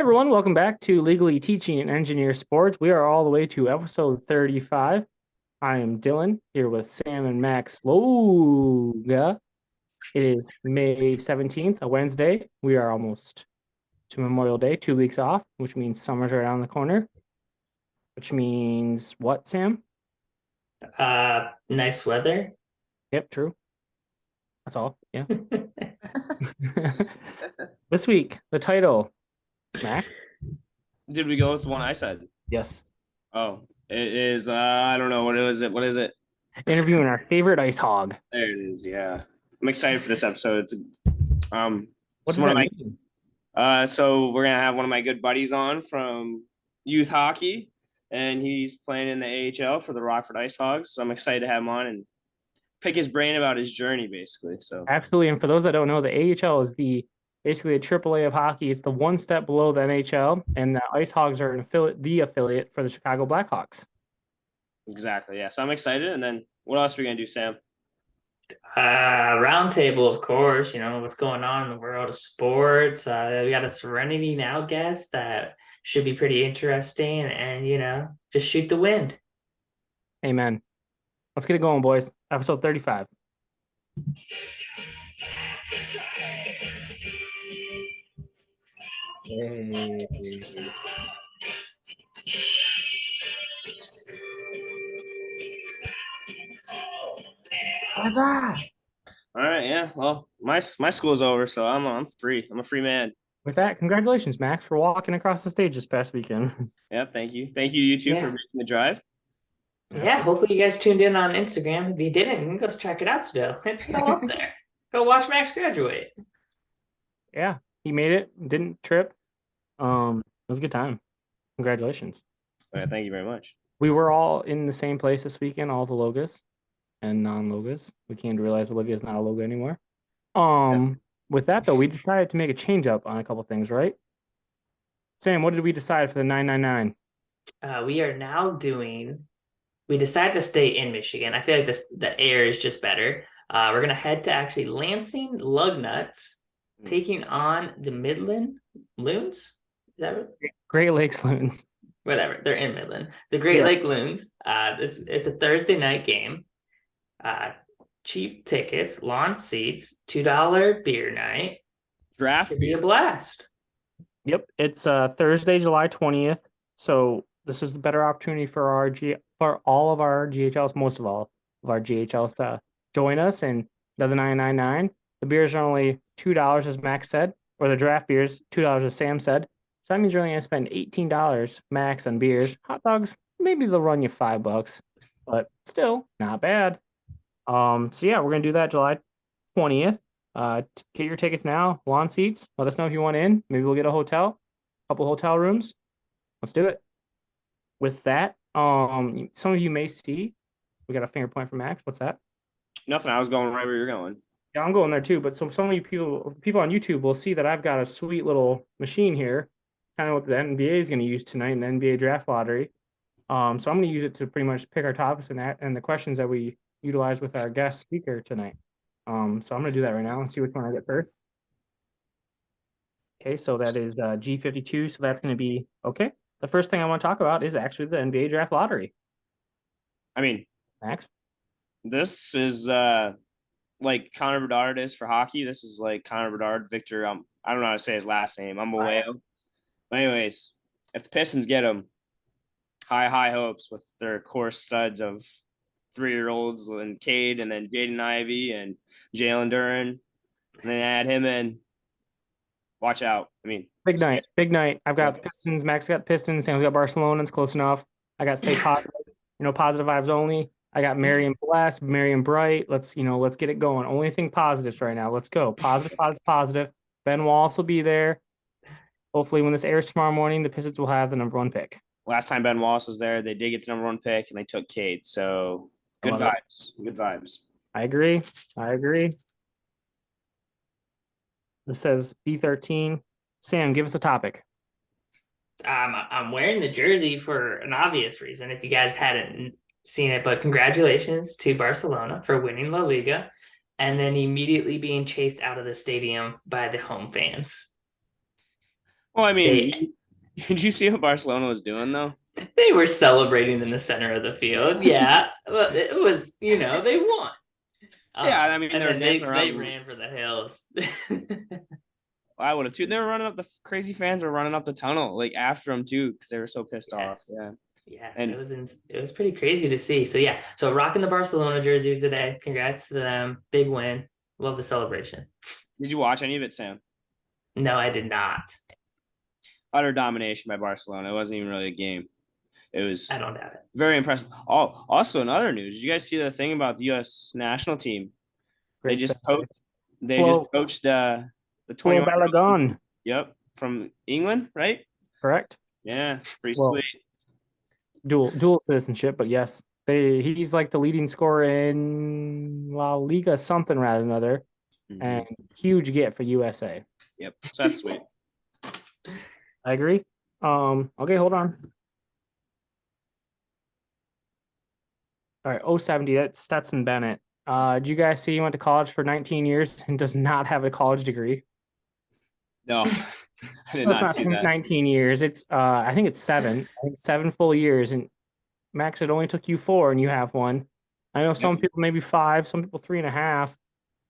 Everyone, welcome back to Legally Teaching and Engineer Sports. We are all the way to episode 35. I am Dylan here with Sam and Max Loga. It is May 17th, a Wednesday. We are almost to Memorial Day, 2 weeks off, which means summer's right around the corner. Which means what, Sam? Nice weather. Yep, true. That's all. Yeah. This week, the title, Max? Did we go with the one I said? Yes. Oh, it is. I don't know. What is it? What is it? Interviewing our favorite IceHog. There it is. Yeah, I'm excited for this episode. What it's does one that of mean? my. So we're gonna have one of my good buddies on from youth hockey, and he's playing in the AHL for the Rockford IceHogs. So I'm excited to have him on and pick his brain about his journey, basically. So Absolutely. And for those that don't know, the AHL is basically the AAA of hockey. It's the one step below the NHL, and the Ice Hogs are the affiliate for the Chicago Blackhawks. exactly. Yeah. So I'm excited. And then what else are we gonna do, Sam? Roundtable, of course. You know what's going on in the world of sports. We got a Serenity Now guest that should be pretty interesting, and just shoot the wind. Amen. Let's get it going, boys. Episode 35. Hey. All right. Yeah. Well, my school's over, so I'm free. I'm a free man. With that, congratulations, Max, for walking across the stage this past weekend. Yeah. Thank you. Thank you, you two, for Yeah. making the drive. Yeah, hopefully you guys tuned in on Instagram. If you didn't, you can go check it out still. It's still up there. Go watch Max graduate. Yeah, he made it. Didn't trip. It was a good time. Congratulations. All right, thank you very much. We were all in the same place this weekend, all the Logas and non-Logas. We came to realize Olivia's not a Loga anymore. With that though, we decided to make a change up on a couple things, right? Sam, what did we decide for the 999? We are now doing. We decided to stay in Michigan. I feel like the air is just better. We're gonna head to actually Lansing Lugnuts, taking on the Midland Loons. Is that right? Great Lakes Loons. Whatever, they're in Midland. The Great Lake Loons. It's a Thursday night game. Cheap tickets, lawn seats, $2 beer night. Draft It'd be a blast. Yep, it's Thursday, July 20th. So this is the better opportunity for all of our GHLs, most of all of our GHLs to join us and the 999. The beers are only $2, as Max said, or the draft beers $2, as Sam said. So that means you're only gonna spend $18 max on beers. Hot dogs, maybe they'll run you $5, but still not bad. So yeah, we're gonna do that July 20th. Get your tickets now. Lawn seats. Let us know if you want in. Maybe we'll get a couple hotel rooms. Let's do it. With that, some of you may see we got a finger point from Max. What's that? Nothing. I was going right where you're going. Yeah, I'm going there too. But some of you people on YouTube will see that I've got a sweet little machine here, kind of what the NBA is going to use tonight in the NBA draft lottery. So I'm going to use it to pretty much pick our topics and the questions that we utilize with our guest speaker tonight. So I'm going to do that right now and see which one I get first. Okay, so that is G52. So that's going to be okay. The first thing I want to talk about is actually the NBA draft lottery. I mean, Max? This is like Connor Bedard is for hockey. This is like Connor Bedard, Victor. I don't know how to say his last name. I'm away. But anyways, if the Pistons get him, high hopes with their core studs of 3-year-olds and Cade and then Jaden Ivey and Jalen Duran, and then add him in. Watch out. I mean, big night. I've got the Pistons. Max got Pistons. Sam's got Barcelona. It's close enough. I got stay positive. Positive vibes only. I got Marion Blast, Marion Bright. Let's get it going. Only thing positives right now. Let's go. Positive. Ben Wallace will be there. Hopefully, when this airs tomorrow morning, the Pistons will have the number 1 pick. Last time Ben Wallace was there, they did get the number 1 pick, and they took Cade. So good vibes. Good vibes. I agree. This says B13. Sam, give us a topic. I'm wearing the jersey for an obvious reason if you guys hadn't seen it, but congratulations to Barcelona for winning La Liga and then immediately being chased out of the stadium by the home fans. Well, I mean, They did you see what Barcelona was doing though? they were celebrating in the center of the field. Yeah, well, it was they won. Yeah, I mean, And they were then they dancing they around. ran for the hills. I would have too. They were running up the crazy fans were running up the tunnel like after them too because they were so pissed off. Yes. Yeah, Yes, and it was pretty crazy to see. So yeah, so rocking the Barcelona jersey today. Congrats to them. Big win. Love the celebration. did you watch any of it, Sam? No, I did not. Utter domination by Barcelona. It wasn't even really a game. It I was don't doubt it. very impressive. Oh, also in other news, did you guys see the thing about the U.S. national team? They Great just segue. they just poached the Flo 21. Balogun, Yep, from England, right? correct? Yeah, pretty Well, sweet. dual citizenship, but yes, he's like the leading scorer in La Liga something rather than another, and huge get for USA. Yep, so that's sweet. I agree. Okay, hold on. All right, 070, that's Stetson Bennett. Did you guys see he went to college for 19 years and does not have a college degree? No, I did That's not not see that. 19 years. It's I think it's seven. I think 7 full years. And Max, it only took you 4 and you have one. I know some people maybe 5, some people 3.5.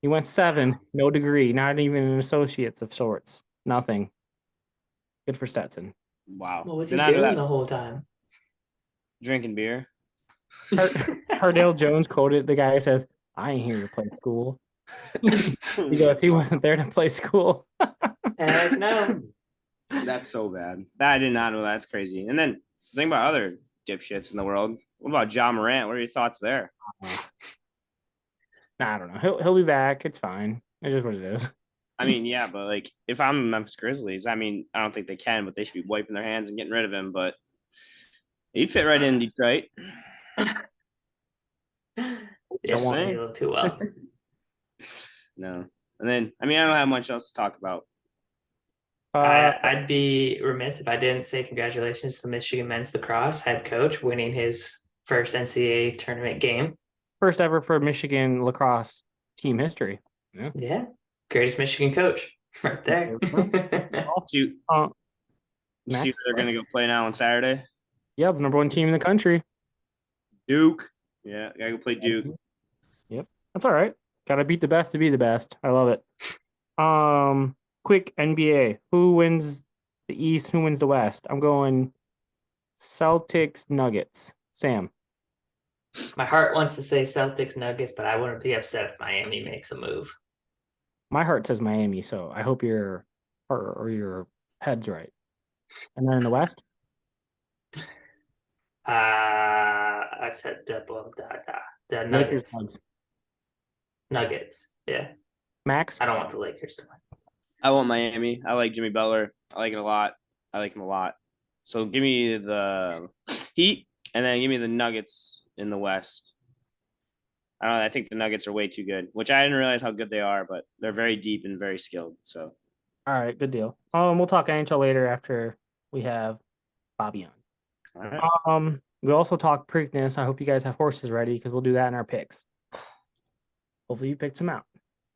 He went 7, no degree, not even an associate's of sorts. Nothing. Good for Stetson. Wow. What was he Did not know doing that. the whole time? Drinking beer. Cardale Jones quoted the guy who says, I ain't here to play school. He goes, he wasn't there to play school. Heck no. That's so bad. That I did not know. That's crazy. And then think about other dipshits in the world. What about John Morant? What are your thoughts there? I don't know. He'll be back. It's fine. It's just what it is. I mean, yeah, but like if I'm the Memphis Grizzlies, I mean, I don't think they can, but they should be wiping their hands and getting rid of him. But he'd fit right in Detroit. Yeah, Just saying. he looked too well. No. And then I mean, I don't have much else to talk about. I'd be remiss if I didn't say congratulations to the Michigan men's lacrosse head coach winning his first NCAA tournament game. First ever for Michigan lacrosse team history. Yeah. Greatest Michigan coach right there. See where they're gonna go play now on Saturday. Yep, #1 team in the country. Duke. Yeah, gotta go play Duke. Yep, that's all right. Gotta beat the best to be the best. I love it. Quick NBA. Who wins the East? Who wins the West? I'm going Celtics, Nuggets. Sam. My heart wants to say Celtics Nuggets, but I wouldn't be upset if Miami makes a move. My heart says Miami, so I hope your heart or your head's right. And then in the West? I said the Lakers, Nuggets. Nuggets. Yeah. Max? I don't want the Lakers to win. I want Miami. I like Jimmy Butler. I like it a lot. I like him a lot. So give me the Heat and then give me the Nuggets in the West. I don't know. I think the Nuggets are way too good, which I didn't realize how good they are, but they're very deep and very skilled. So All right, good deal. We'll talk NHL later after we have Bobby on. all right. We also talk Preakness. I hope you guys have horses ready because we'll do that in our picks. Hopefully you picked some out.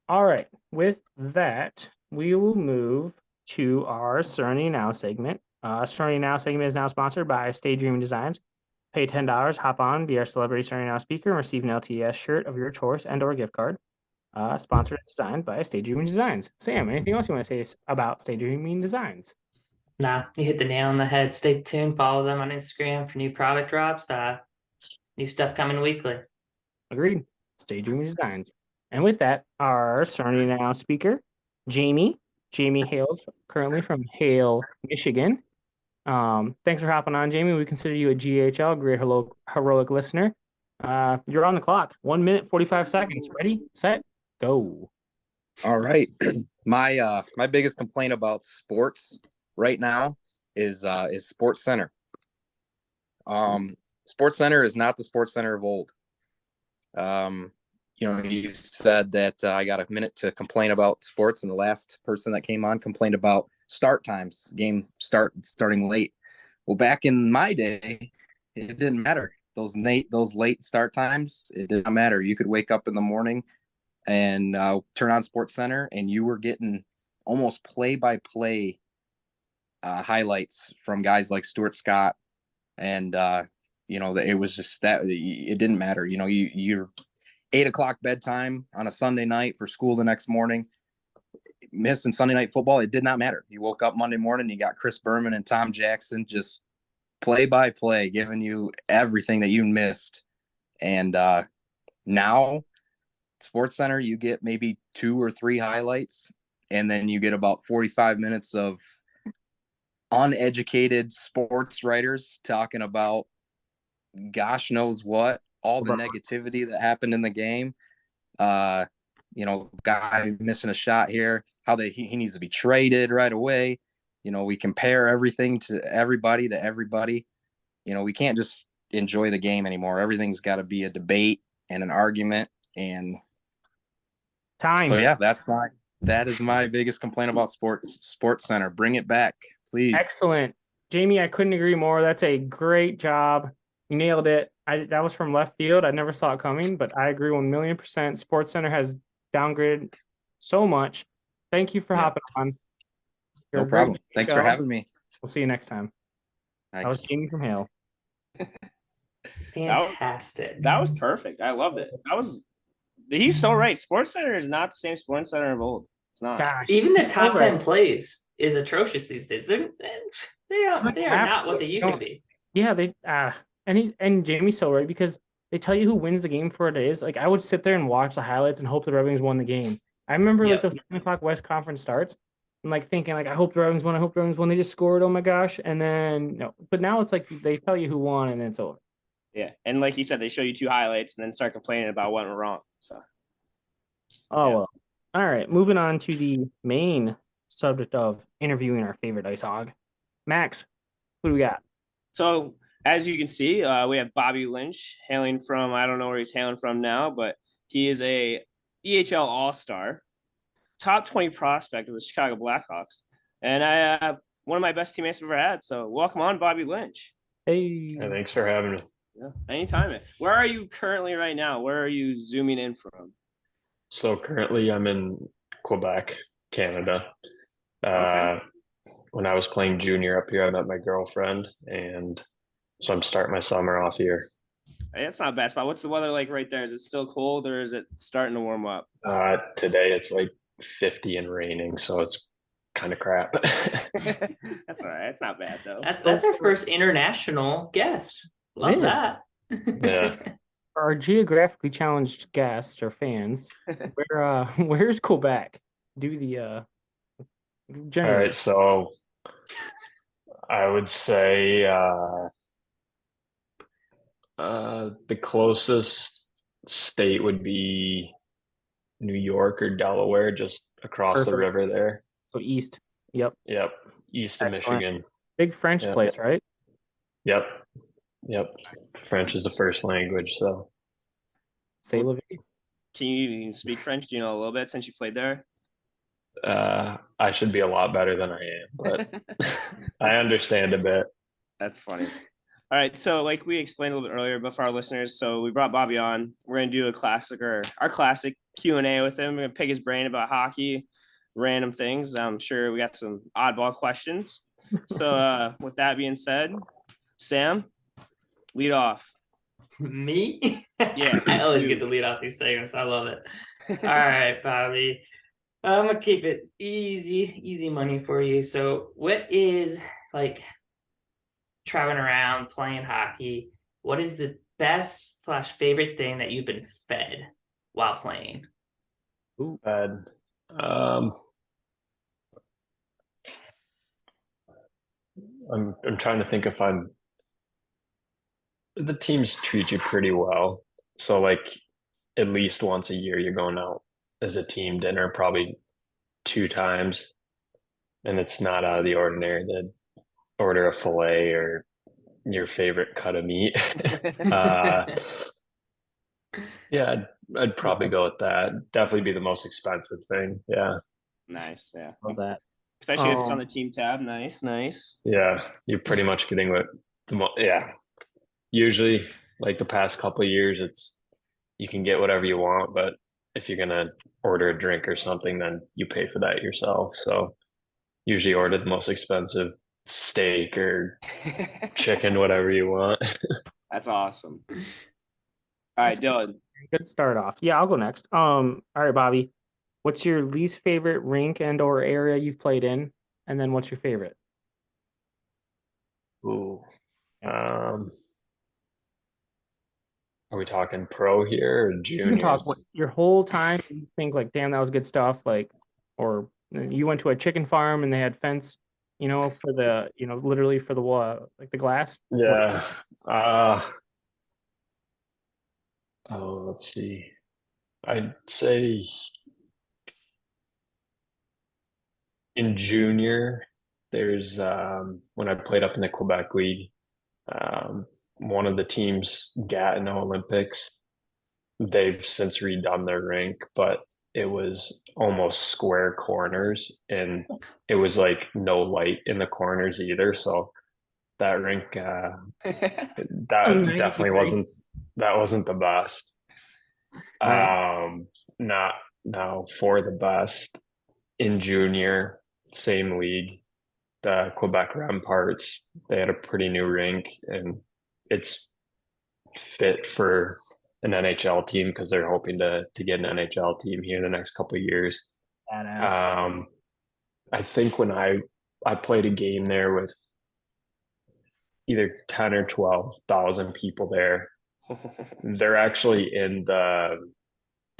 All right. With that, we will move to our Serenity Now segment. Serenity Now segment is now sponsored by Stay Dreaming Designs. Pay $10, hop on, be our celebrity Serenity Now speaker, and receive an LTS shirt of your choice and or gift card. Sponsored and designed by Stay Dreaming Designs. Sam, anything else you want to say about Stay Dreaming Designs? Nah, you hit the nail on the head. Stay tuned. Follow them on Instagram for new product drops. New stuff coming weekly. Agreed. Stay Dreaming Designs. And with that, our Serenity Now speaker, Jamie. Jamie hails currently from Hale, Michigan. Thanks for hopping on, Jamie. We consider you a GHL, great heroic listener. You're on the clock. 1 minute, 45 seconds. Ready, set, go. All right. My biggest complaint about sports right now is Sports Center. Sports Center is not the Sports Center of old. You said that I got a minute to complain about sports, and the last person that came on complained about start times, game starting late. Well, back in my day, it didn't matter. Those late start times, it didn't matter. You could wake up in the morning and turn on Sports Center, and you were getting almost play-by-play highlights from guys like Stuart Scott. And, it was just that it didn't matter. You're 8 o'clock bedtime on a Sunday night for school the next morning, missing Sunday night football. It did not matter. You woke up Monday morning, you got Chris Berman and Tom Jackson just play by play, giving you everything that you missed. And now Sports Center, you get maybe 2 or 3 highlights, and then you get about 45 minutes of uneducated sports writers talking about gosh knows what, all the negativity that happened in the game. Guy missing a shot here, how he needs to be traded right away. We compare everything to everybody. We can't just enjoy the game anymore. Everything's got to be a debate and an argument. And time. So yeah, that is my biggest complaint about Sports Center. Bring it back, please. Excellent. Jamie, I couldn't agree more. That's a great job. You nailed it. That was from left field. I never saw it coming, but I agree 1,000,000%. Sports Center has downgraded so much. Thank you for hopping on. No problem. Thanks for having me. We'll see you next time. Thanks. I was Jamie from Hale. Fantastic. That was perfect. I loved it. He's so right. Sports Center is not the same Sports Center of old. It's not. Gosh. Even the top 10 plays is atrocious these days. They are not what they used to be. Yeah, and Jamie's so right, because they tell you who wins the game for what it is. Like, I would sit there and watch the highlights and hope the Red Wings won the game. I remember like those 7 o'clock West Conference starts. I'm like thinking like, I hope the Red Wings won. I hope the Red Wings won. They just scored. Oh my gosh. And then no, but now it's like they tell you who won and then it's over. Yeah, and like you said, they show you 2 highlights and then start complaining about what went wrong. So. Well. All right, moving on to the main subject of interviewing our favorite IceHog. Max, who do we got? So, as you can see, we have Bobby Lynch hailing from, I don't know where he's hailing from now, but he is a EHL All-Star, top 20 prospect of the Chicago Blackhawks. And one of my best teammates I've ever had. So, welcome on, Bobby Lynch. Hey. Thanks for having me. Yeah, anytime. Where are you currently right now? Where are you zooming in from? So currently I'm in Quebec, Canada. Okay. When I was playing junior up here, I met my girlfriend, and so I'm starting my summer off here. Hey, that's not a bad spot. What's the weather like right there? Is it still cold or is it starting to warm up? Today it's like 50 and raining, so it's kind of crap. That's all right. It's not bad though. That's our first international guest. Love that. Yeah. For our geographically challenged guests or fans, where's Quebec? Do the generally. All right, so I would say the closest state would be New York or Delaware, just across the river there. So east. Yep. East of Michigan. Big French place, right? Yep. French is the first language, so. Say la vie. Can you speak French? Do you know a little bit since you played there? I should be a lot better than I am, but I understand a bit. That's funny. All right, so like we explained a little bit earlier, but for our listeners, so we brought Bobby on. We're gonna do our classic Q&A with him. We're gonna pick his brain about hockey, random things. I'm sure we got some oddball questions. So with that being said, Sam, lead off. Me? Yeah. I always get to lead off these segments. I love it. All right, Bobby. I'm gonna keep it easy money for you. So what is like traveling around playing hockey? What is the best / favorite thing that you've been fed while playing? Ooh. I'm trying to think if the teams treat you pretty well. So like at least once a year you're going out as a team dinner, probably 2 times. And it's not out of the ordinary to order a filet or your favorite cut of meat. Yeah, I'd probably go with that. Definitely be the most expensive thing. Yeah. Nice. Yeah. Love that. Especially if it's on the team tab. Nice. Yeah. You're pretty much getting what usually like the past couple of years, you can get whatever you want, but if you're going to order a drink or something, then you pay for that yourself. So usually order the most expensive steak or chicken, whatever you want. That's awesome. All right, Dylan. Good start off. Yeah, I'll go next. All right, Bobby. What's your least favorite rink and or area you've played in? And then what's your favorite? Ooh. Yes. Are we talking pro here or You can junior? talk what your whole time you think like, damn, that was good stuff. Like, or you went to a chicken farm and they had fence, for the, literally for the like the glass. Yeah. Let's see. I'd say in junior, there's when I played up in the Quebec League, one of the teams, Gatineau Olympics, they've since redone their rink, but it was almost square corners and it was like no light in the corners either. So that rink, that definitely wasn't the best. Right. Not now for the best in junior, same league, the Quebec Ramparts. They had a pretty new rink, and it's fit for an NHL team because they're hoping to get an NHL team here in the next couple of years. Badass. I think when I played a game there with either 10 or 12,000 people there. They're actually in the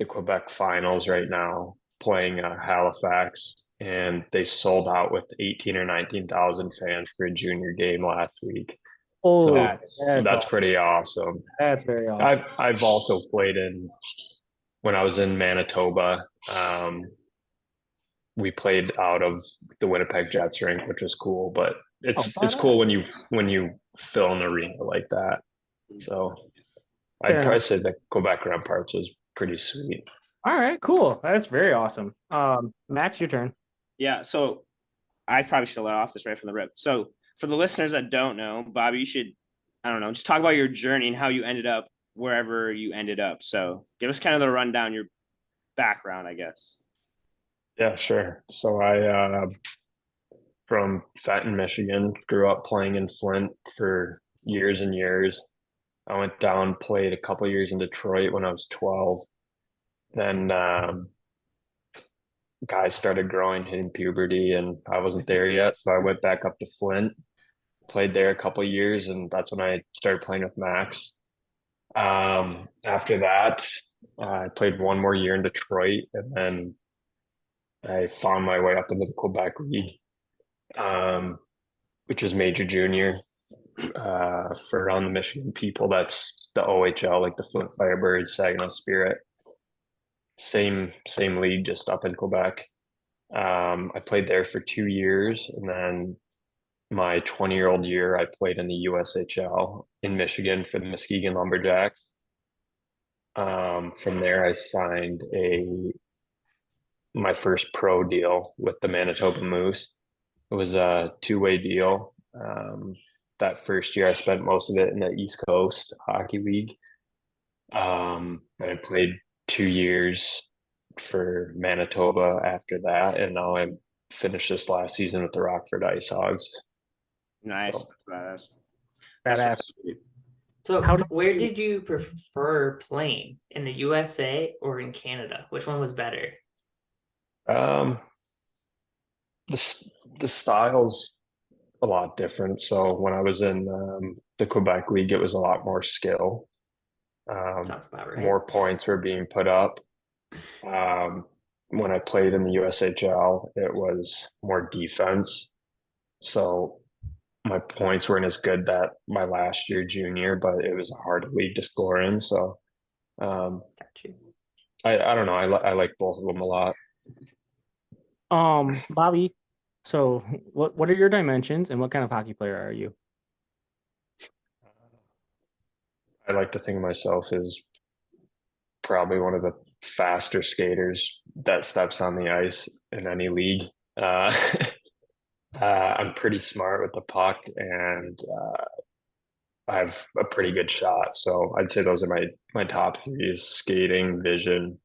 Quebec finals right now, playing Halifax, and they sold out with 18 or 19,000 fans for a junior game last week. Oh, So that's that's pretty awesome. That's very awesome. I've also played when I was in Manitoba. We played out of the Winnipeg Jets rink, which was cool, but it's cool when you fill an arena like that. So I'd probably say the Quebec Ramparts was pretty sweet. All right, cool. That's very awesome. Max, your turn. Yeah, so I probably should let off this right from the rip. So for the listeners that don't know, Bobby, you should, I don't know, just talk about your journey and how you ended up wherever you ended up. So give us kind of the rundown, your background, I guess. Yeah, sure. So I from Fenton, Michigan, grew up playing in Flint for years and years. I went down, played a couple years in Detroit when I was 12. Then guys started growing, hitting puberty, and I wasn't there yet. So I went back up to Flint, played there a couple years, and that's when I started playing with Max. After that, I played one more year in Detroit, and then I found my way up into the Quebec League, which is major junior. For around the Michigan people, that's the OHL, like the Flint Firebirds, Saginaw Spirit. Same league, just up in Quebec. I played there for 2 years, and then my 20-year-old year, I played in the USHL in Michigan for the Muskegon Lumberjacks. From there, I signed my first pro deal with the Manitoba Moose. It was a two-way deal. That first year, I spent most of it in the East Coast Hockey League. And I played 2 years for Manitoba after that, and now I finished this last season with the Rockford IceHogs. Nice. So, That's Badass. So where did you prefer playing, in the USA or in Canada? Which one was better? the style's a lot different. So when I was in the Quebec League, it was a lot more skill. Sounds about right. More points were being put up. When I played in the USHL, it was more defense. So my points weren't as good that my last year junior, but it was a hard league to score in. So Got you. I don't know. I like both of them a lot. Bobby, so what are your dimensions and what kind of hockey player are you? I like to think of myself as probably one of the faster skaters that steps on the ice in any league. I'm pretty smart with the puck, and I have a pretty good shot. So I'd say those are my top three: is skating, vision,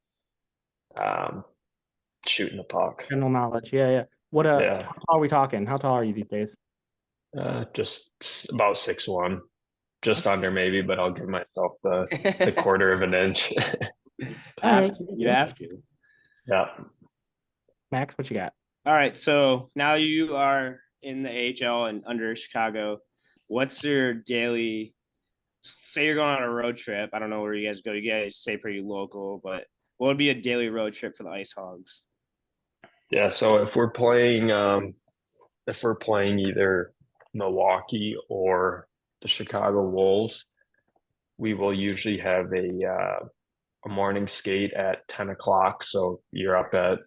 shooting the puck. General knowledge. Yeah. What Yeah. how tall are we talking? How tall are you these days? Just about 6'1", just under maybe, but I'll give myself the quarter of an inch. You have to. Yeah. Max, what you got? All right, so now you are in the AHL and under Chicago. What's your daily? Say you're going on a road trip. I don't know where you guys go. You guys stay pretty local, but what would be a daily road trip for the IceHogs? Yeah. So if we're playing either Milwaukee or the Chicago Wolves, we will usually have a morning skate at 10 o'clock. So you're up at,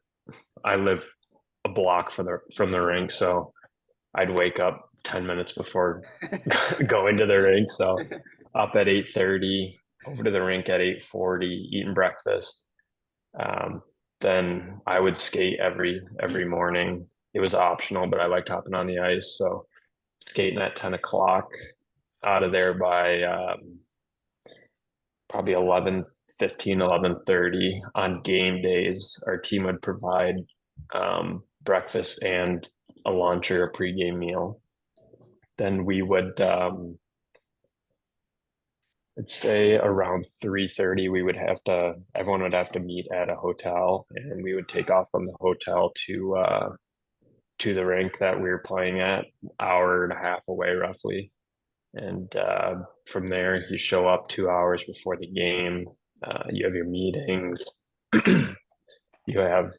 I live a block from the rink, so I'd wake up 10 minutes before going to the rink. So up at 8:30, over to the rink at 8:40, eating breakfast. Then I would skate every morning. It was optional, but I liked hopping on the ice. So skating at 10 o'clock, out of there by probably 11:15, 11:30. On game days, our team would provide breakfast and a lunch or a pregame meal. Then we would, let's say around 3:30, everyone would have to meet at a hotel, and we would take off from the hotel to the rink that we were playing at, hour and a half away roughly. And from there, you show up 2 hours before the game. You have your meetings. You have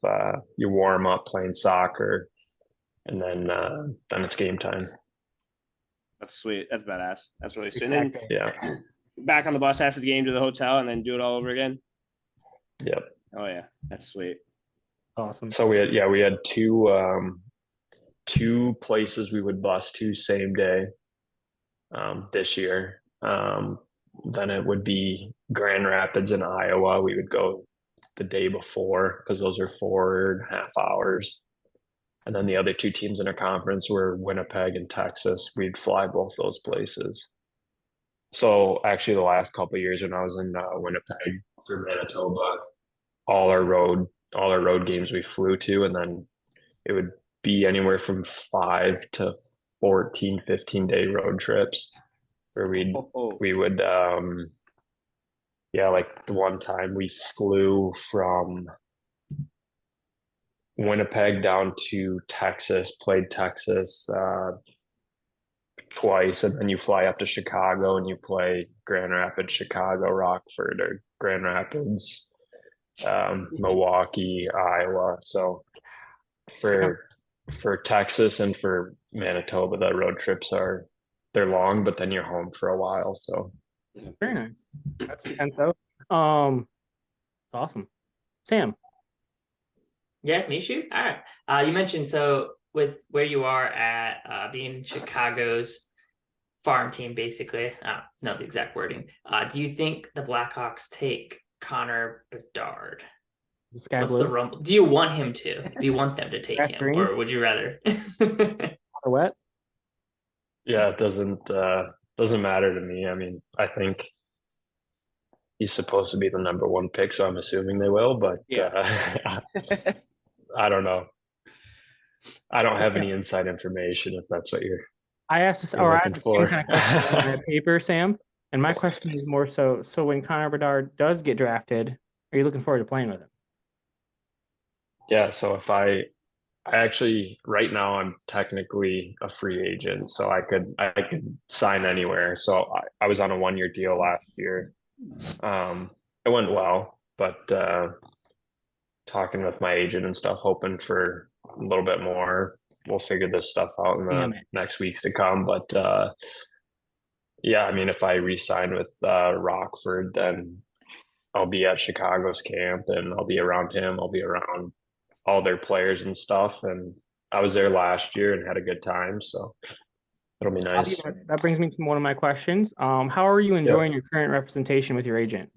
your warm up playing soccer, and then it's game time. That's sweet. That's badass. That's really sweet. And then Yeah. back on the bus after the game to the hotel, and then do it all over again. Yep. Oh yeah, that's sweet. Awesome. So we had two places we would bus to same day. This year, then it would be Grand Rapids in Iowa. We would go the day before because those are 4.5 hours. And then the other two teams in our conference were Winnipeg and Texas. We'd fly both those places. So actually, the last couple of years when I was in Winnipeg for Manitoba, all our road games we flew to, and then it would be anywhere from 5 to 14, 15-day road trips where we would like the one time we flew from Winnipeg down to Texas, played Texas twice, and then you fly up to Chicago and you play Grand Rapids, Chicago, Rockford, or Grand Rapids, Milwaukee, Iowa. So for Texas and for Manitoba, the road trips they're long, but then you're home for a while. So very nice. That's intense though. It's awesome. Sam. Yeah, me shoot. All right. You mentioned so with where you are at being Chicago's farm team, basically. Not the exact wording. Do you think the Blackhawks take Connor Bedard? Is this guy What's blue? the rumble? Do you want him to? Do you want them to take Grass him, green? or would you rather? Or what? yeah, it doesn't matter to me. I mean, I think he's supposed to be the number one pick, so I'm assuming they will, but I don't know. I don't have any inside information if that's what I asked this, you're or I looking had the same for. kind of question on my paper, Sam. And my question is more so when Connor Bedard does get drafted, are you looking forward to playing with him? Yeah, so if I actually right now I'm technically a free agent, so I could sign anywhere. So I was on a 1-year deal last year. It went well, but talking with my agent and stuff, hoping for a little bit more. We'll figure this stuff out in the next weeks to come. But yeah, I mean, if I re-sign with Rockford, then I'll be at Chicago's camp and I'll be around him. I'll be around all their players and stuff. And I was there last year and had a good time. So it'll be nice. That brings me to one of my questions. How are you enjoying your current representation with your agent?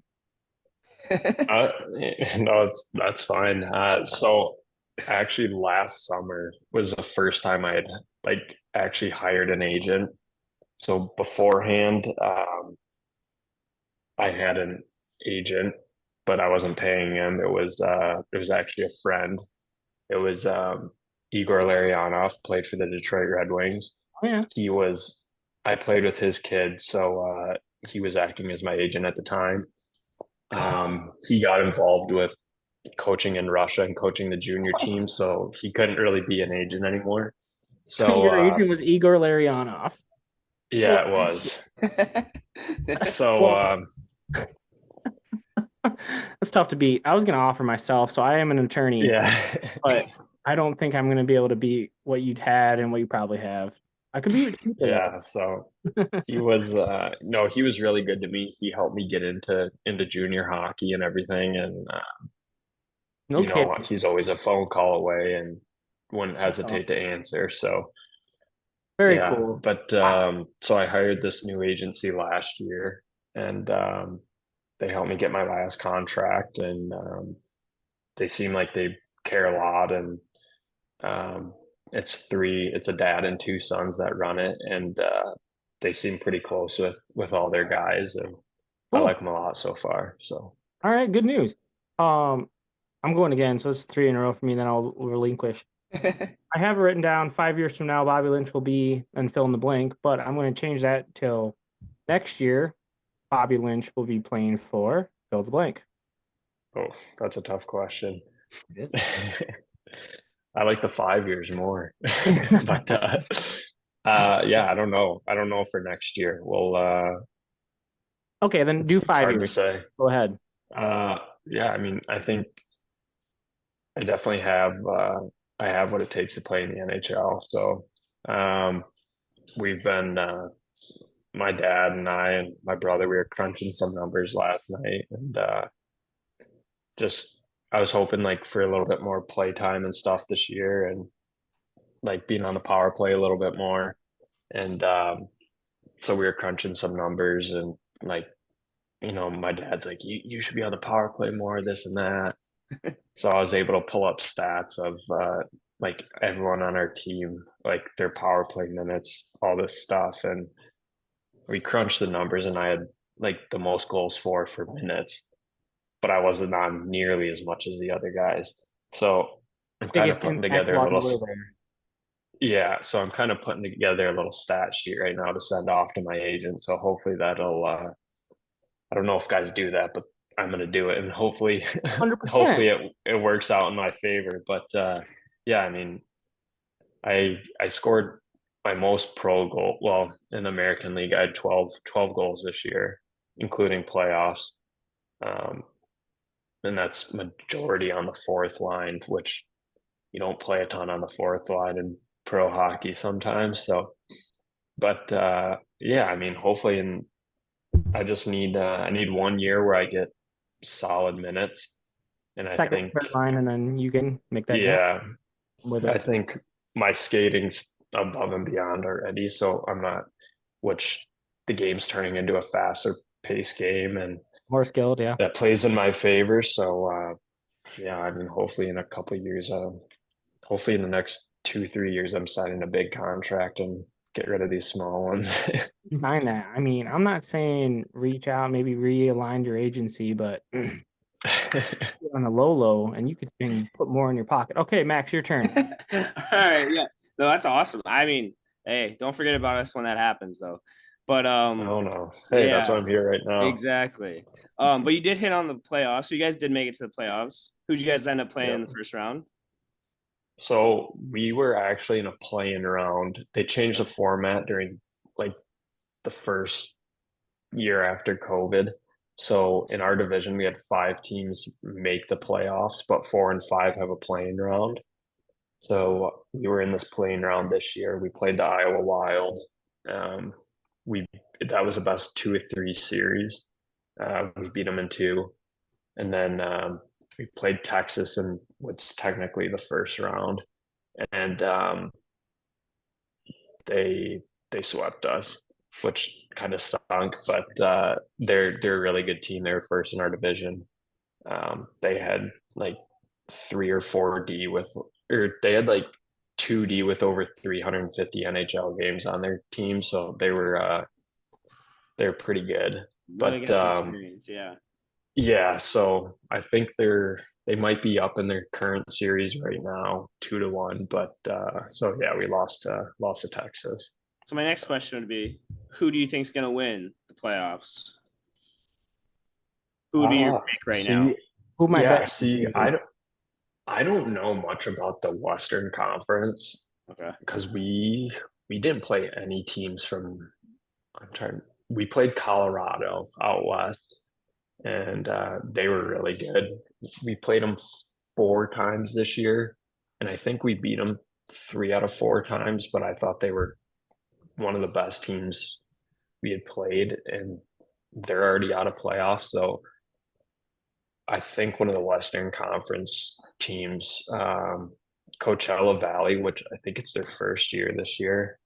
No, that's fine. So actually last summer was the first time I had actually hired an agent. So beforehand, I had an agent, but I wasn't paying him. It was actually a friend. It was Igor Larionov, played for the Detroit Red Wings. Oh, yeah. I played with his kid, so he was acting as my agent at the time. He got involved with coaching in Russia and coaching the junior team, so he couldn't really be an agent anymore. So your agent was Igor Larionov. Yeah, it was. So Well, that's tough to beat. I was going to offer myself, so I am an attorney. yeah. But I don't think I'm going to be able to beat what you'd had and what you probably have. I could be cheaper. Yeah, so he was no, he was really good to me. He helped me get into junior hockey and everything, and No kidding. he's always a phone call away and wouldn't That's hesitate to awesome. answer. So Very yeah, cool. but so I hired this new agency last year, and they helped me get my last contract, and they seem like they care a lot, and it's a dad and two sons that run it, and they seem pretty close with all their guys, and I Cool. like them a lot so far. So All right, good news. I'm going again, so it's 3 in a row for me. Then I'll relinquish. I have written down 5 years from now, Bobby Lynch will be and fill in the blank, but I'm going to change that till next year. Bobby Lynch will be playing for fill the blank. oh, that's a tough question. I like the 5 years more, but yeah, I don't know. I don't know for next year. Well, Okay, then do it's 5 hard to years. say. Go ahead. Yeah, I mean, I think I definitely have I have what it takes to play in the NHL. So we've been my dad and I and my brother, we were crunching some numbers last night, and just I was hoping like for a little bit more play time and stuff this year, and like being on the power play a little bit more. And so we were crunching some numbers, and like, my dad's like, you should be on the power play more, this and that. So I was able to pull up stats of like everyone on our team, like their power play minutes, all this stuff. And we crunched the numbers, and I had like the most goals for minutes, but I wasn't on nearly as much as the other guys. So I'm kind of Biggest putting impact together a while you little were there. Yeah, so I'm kind of putting together a little stat sheet right now to send off to my agent. So hopefully that'll I don't know if guys do that, but I'm gonna do it, and hopefully 100%. hopefully it works out in my favor. But yeah, I mean, I scored my most pro goal. Well, in the American League, I had 12 goals this year, including playoffs. Um, and that's majority on the fourth line, which you don't play a ton on the fourth line in pro hockey sometimes. So, but yeah, I mean, hopefully, I just need I need 1 year where I get solid minutes, and I Second, think third line, and then you can make that jump yeah, with I it. think my skating's above and beyond already. So I'm not, which the game's turning into a faster pace game, and More skilled, yeah. that plays in my favor. So yeah, I mean, hopefully in a couple of years, hopefully in the next 2-3 years, I'm signing a big contract and get rid of these small ones. Sign that. I mean, I'm not saying reach out, maybe realign your agency, but on a low, and you can put more in your pocket. Okay, Max, your turn. All right, yeah. No, that's awesome. I mean, hey, don't forget about us when that happens though. But Oh no. Hey, that's why I'm here right now. exactly. But you did hit on the playoffs. So you guys did make it to the playoffs. Who'd you guys end up playing in the first round? So we were actually in a playing round. They changed the format during like the first year after COVID. So in our division, we had 5 teams make the playoffs, but 4 and 5 have a playing round. So we were in this playing round this year. We played the Iowa Wild. Um, we that was the best 2 or 3 series. We beat them in 2, and then we played Texas in what's technically the first round, and they swept us, which kind of stunk. But they're a really good team. They were first in our division. They had like 3 or 4 D with, or they had like 2D with over 350 NHL games on their team, so they're pretty good. Really But get some experience, yeah. yeah, so I think they might be up in their current series right now, 2-1. But so yeah, we lost to Texas. So my next question would be, who do you think is going to win the playoffs? Who would be your pick right now? Who might bet? I don't know much about the Western Conference. Okay. Because we didn't play any teams from we played Colorado out west, and they were really good. We played them 4 times this year, and I think we beat them 3 out of 4 times, but I thought they were one of the best teams we had played, and they're already out of playoffs. So I think one of the Western Conference teams, Coachella Valley, which I think it's their first year this year,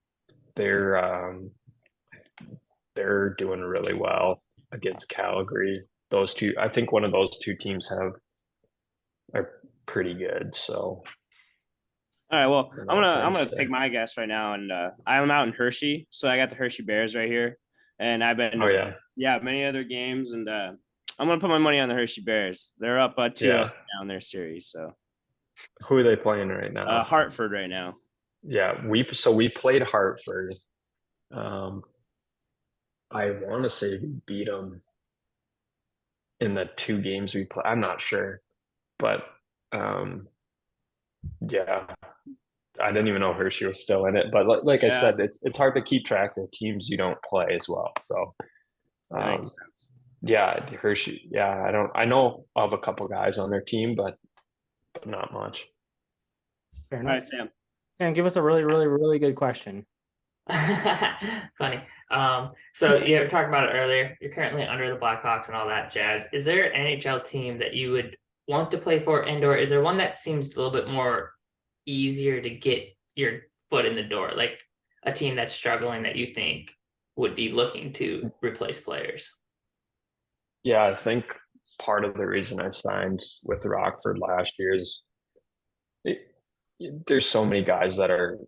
they're doing really well against Calgary. Those two, I think one of those two teams are pretty good. So, all right. Well, I'm gonna say. pick my guess right now, and I'm out in Hershey, so I got the Hershey Bears right here, and I've been many other games, and I'm gonna put my money on the Hershey Bears. They're up 2-0 now in their series. So, who are they playing right now? Hartford right now. Yeah, we played Hartford. I want to say we beat them in the 2 games we played. I'm not sure, but yeah, I didn't even know Hershey was still in it. But like I said, it's hard to keep track of teams you don't play as well. So that makes sense. Yeah, Hershey. Yeah, I know of a couple guys on their team, but not much. Fair enough. All right, Sam. Sam, give us a really, really, really good question. Funny. So you were talking about it earlier. You're currently under the Blackhawks and all that jazz. Is there an NHL team that you would want to play for, and/or is there one that seems a little bit more easier to get your foot in the door, like a team that's struggling that you think would be looking to replace players? Yeah, I think part of the reason I signed with Rockford last year is there's so many guys that are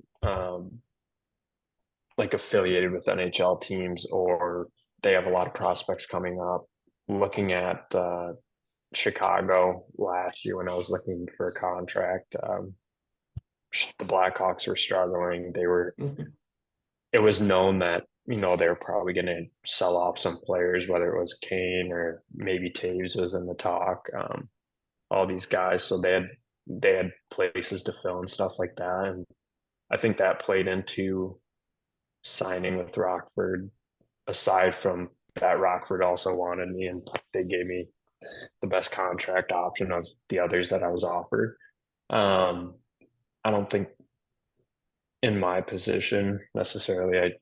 like affiliated with NHL teams, or they have a lot of prospects coming up. Looking at Chicago last year when I was looking for a contract, the Blackhawks were struggling. It was known that they were probably going to sell off some players, whether it was Kane or maybe Taves was in the talk. All these guys, so they had places to fill and stuff like that, and I think that played into signing with Rockford. Aside from that, Rockford also wanted me, and they gave me the best contract option of the others that I was offered. I don't think in my position necessarily I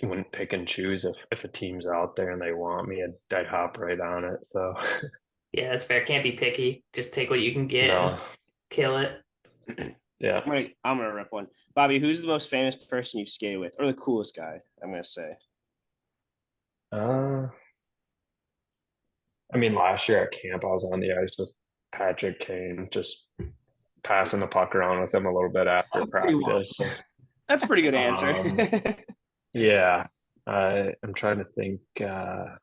wouldn't pick and choose if a team's out there and they want me, I'd hop right on it. So yeah, that's fair. Can't be picky. Just take what you can get and kill it. Yeah, I'm gonna rip one. Bobby, who's the most famous person you've skated with, or the coolest guy? I'm gonna say. I mean, last year at camp, I was on the ice with Patrick Kane, just passing the puck around with him a little bit after practice. That's a pretty good answer. Yeah, I'm trying to think. A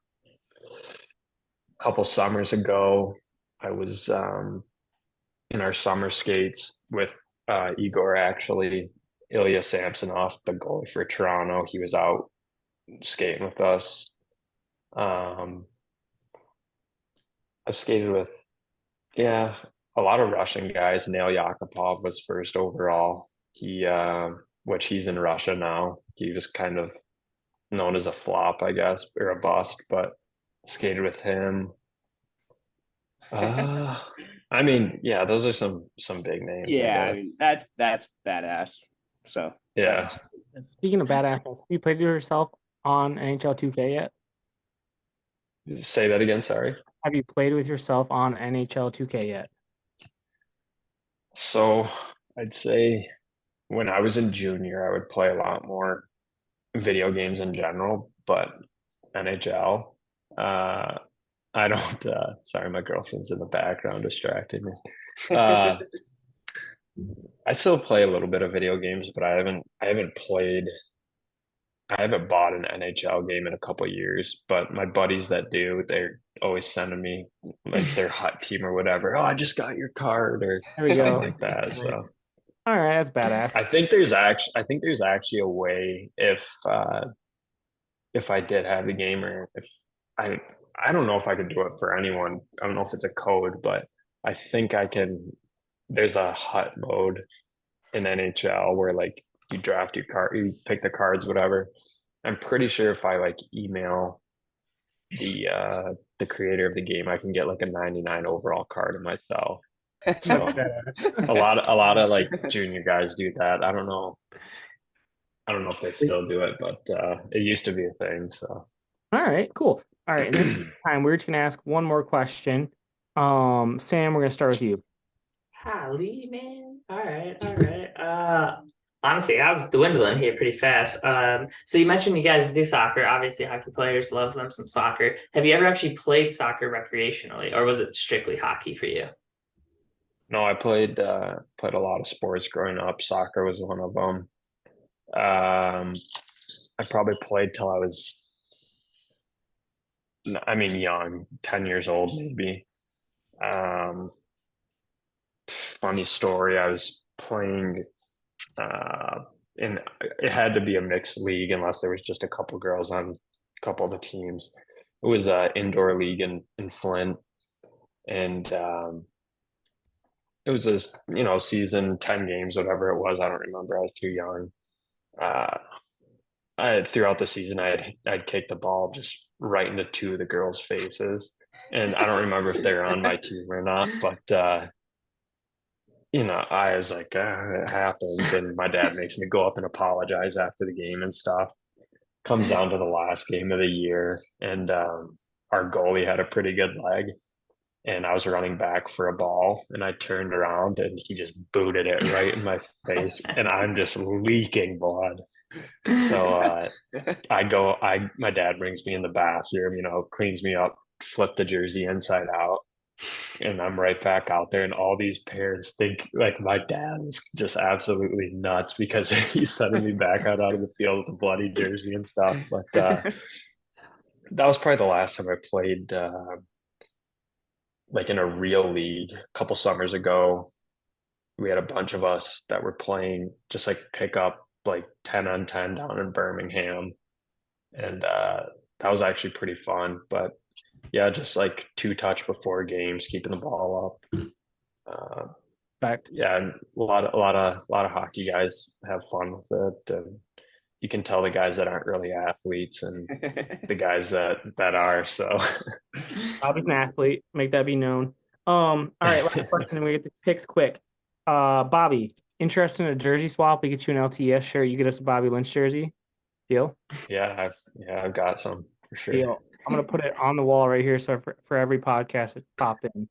couple summers ago, I was in our summer skates with Igor, actually. Ilya Samsonov, the goalie for Toronto. He was out skating with us. I've skated with, a lot of Russian guys. Nail Yakupov was first overall. Which he's in Russia now. He was kind of known as a flop, I guess, or a bust, but skated with him. I mean, yeah, those are some big names. Yeah, I mean, that's badass. So yeah. Speaking of badass, have you played yourself on NHL 2K yet? Say that again, sorry. Have you played with yourself on NHL 2K yet? So I'd say when I was in junior, I would play a lot more video games in general, but NHL, I don't, sorry, my girlfriend's in the background distracting me. I still play a little bit of video games, but I haven't bought an NHL game in a couple of years, but my buddies that do, they're always sending me like their hot team or whatever. Oh, I just got your card or something like that. So All right, that's badass. I think there's actually a way if I did have the game, or if I I don't know if I could do it for anyone. I don't know if it's a code, but I think I can. There's a hut mode in NHL where like you draft your card, you pick the cards, whatever. I'm pretty sure if I like email the creator of the game, I can get like a 99 overall card of myself. That's So badass. a lot of like junior guys do that. I don't know if they still do it, but it used to be a thing. So All right, cool. All right, and this time we're just gonna ask one more question. Sam, we're gonna start with you. Golly, man. All right, all right. Honestly, I was dwindling here pretty fast. So you mentioned you guys do soccer. Obviously, hockey players love them some soccer. Have you ever actually played soccer recreationally, or was it strictly hockey for you? no, I played a lot of sports growing up. Soccer was one of them. I probably played till I was, I mean, young, 10 years old, maybe. Um, Funny story, I was playing, uh, in, it had to be a mixed league unless there was just a couple girls on a couple of the teams. It was an indoor league in Flint. And it was a, season, 10 games, whatever it was. I don't remember. I was too young. Uh, throughout the season, I'd kicked the ball just right into two of the girls' faces, and I don't remember if they were on my team or not. But I was like, it happens, and my dad makes me go up and apologize after the game and stuff. Comes down to the last game of the year, and our goalie had a pretty good leg, and I was running back for a ball, and I turned around and he just booted it right in my face, and I'm just leaking blood. So my dad brings me in the bathroom, cleans me up, flip the jersey inside out, and I'm right back out there. And all these parents think like my dad is just absolutely nuts because he's sending me back out of the field with a bloody jersey and stuff. But that was probably the last time I played like in a real league a couple summers ago. We had a bunch of us that were playing just like pick up like 10 on 10 down in Birmingham. And that was actually pretty fun. But yeah, just like two touch before games, keeping the ball up. Fact. Yeah, and a lot of hockey guys have fun with it. And you can tell the guys that aren't really athletes and the guys that are. So Bobby's an athlete. Make that be known. All right, last question, and we get the picks quick. Bobby, interested in a jersey swap? We get you an LTS shirt. You get us a Bobby Lynch jersey. Deal? yeah, I've got some for sure. Deal. I'm gonna put it on the wall right here, so for every podcast it's popped in.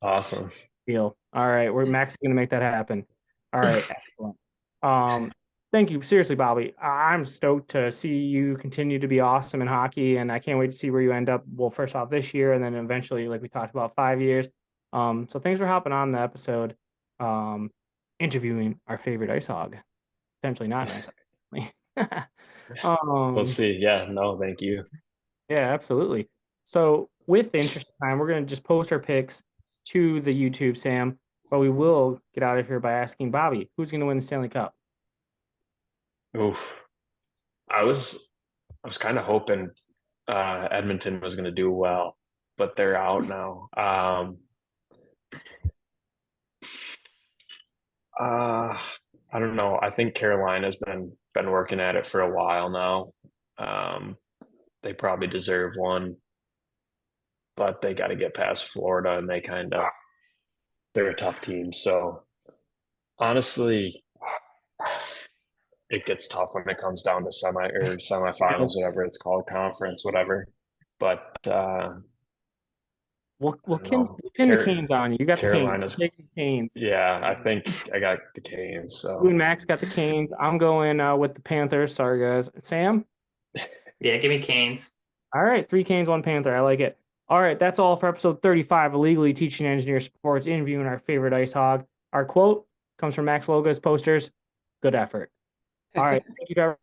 Awesome. Deal. All right, Max is gonna make that happen. All right, excellent. Thank you, seriously, Bobby. I'm stoked to see you continue to be awesome in hockey, and I can't wait to see where you end up. Well, first off this year, and then eventually, like we talked about, 5 years. So thanks for hopping on the episode, interviewing our favorite IceHog. Potentially not an IceHog. We'll see. Yeah, no, thank you. Yeah, absolutely. So with the interest of time, we're going to just post our picks to the YouTube, Sam, but we will get out of here by asking Bobby, who's going to win the Stanley Cup? Oof. I was kind of hoping Edmonton was going to do well, but they're out now. I don't know. I think Carolina's been working at it for a while now. They probably deserve one, but they got to get past Florida, and they're a tough team. So honestly, it gets tough when it comes down to semifinals, whatever it's called, conference, whatever. But We'll pin the Canes on you. You got Carolina's the Canes. Yeah, I think I got the Canes. So You and Max got the Canes. I'm going with the Panthers. Sorry, guys. Sam? Yeah, give me Canes. All right, 3 Canes, 1 Panther. I like it. All right, that's all for episode 35 of Legally Teaching Engineer Sports, interviewing our favorite IceHog. Our quote comes from Max Loga's posters. Good effort. All right, thank you to